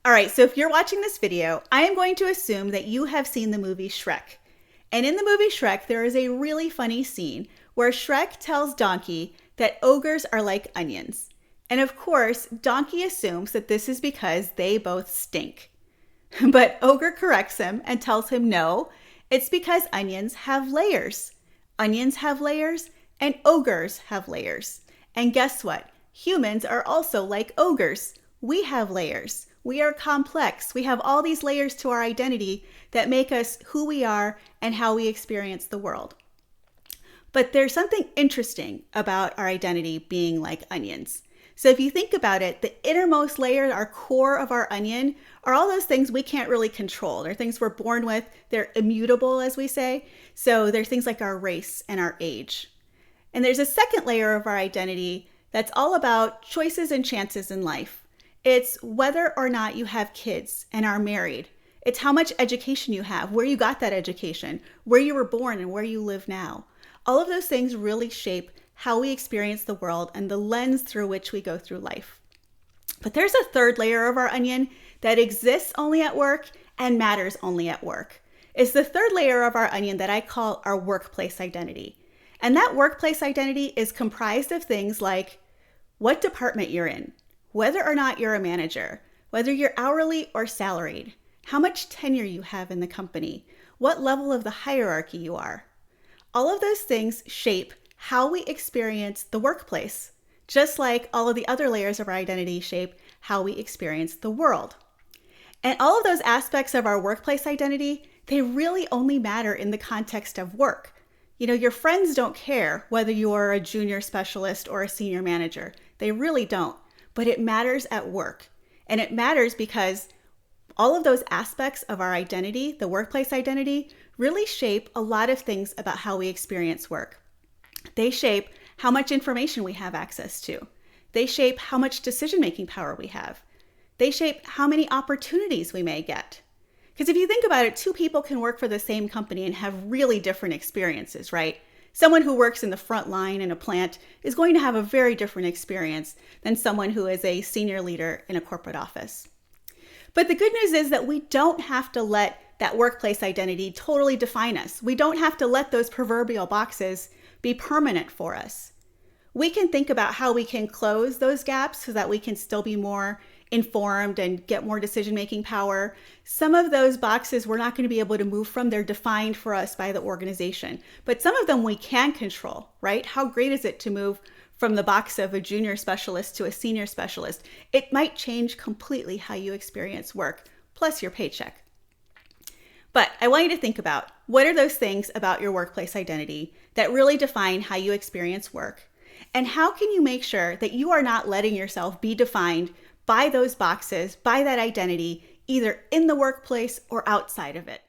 All right, so if you're watching this video, I am going to assume that you have seen the movie Shrek. And in the movie Shrek, there is a really funny scene where Shrek tells Donkey that ogres are like onions. And of course, Donkey assumes that this is because they both stink. But Ogre corrects him and tells him no, it's because onions have layers. Onions have layers, and ogres have layers. And guess what? Humans are also like ogres. We have layers. We are complex. We have all these layers to our identity that make us who we are and how we experience the world. But there's something interesting about our identity being like onions. So if you think about it, the innermost layer, our core of our onion, are all those things we can't really control. They're things we're born with. They're immutable, as we say. So they're things like our race and our age. And there's a second layer of our identity that's all about choices and chances in life. It's whether or not you have kids and are married. It's how much education you have, where you got that education, where you were born, and where you live now. All of those things really shape how we experience the world and the lens through which we go through life. But there's a third layer of our onion that exists only at work and matters only at work. It's the third layer of our onion that I call our workplace identity. And that workplace identity is comprised of things like what department you're in, whether or not you're a manager, whether you're hourly or salaried, how much tenure you have in the company, what level of the hierarchy you are. All of those things shape how we experience the workplace, just like all of the other layers of our identity shape how we experience the world. And all of those aspects of our workplace identity, they really only matter in the context of work. You know, your friends don't care whether you're a junior specialist or a senior manager. They really don't. But it matters at work. And it matters because all of those aspects of our identity, the workplace identity, really shape a lot of things about how we experience work. They shape how much information we have access to. They shape how much decision-making power we have. They shape how many opportunities we may get. Because if you think about it, two people can work for the same company and have really different experiences, right? Someone who works in the front line in a plant is going to have a very different experience than someone who is a senior leader in a corporate office. But the good news is that we don't have to let that workplace identity totally define us. We don't have to let those proverbial boxes be permanent for us. We can think about how we can close those gaps so that we can still be more informed and get more decision-making power. Some of those boxes we're not going to be able to move from. They're defined for us by the organization. But some of them we can control, right? How great is it to move from the box of a junior specialist to a senior specialist? It might change completely how you experience work, plus your paycheck. But I want you to think about what are those things about your workplace identity that really define how you experience work? And how can you make sure that you are not letting yourself be defined by those boxes, by that identity, either in the workplace or outside of it?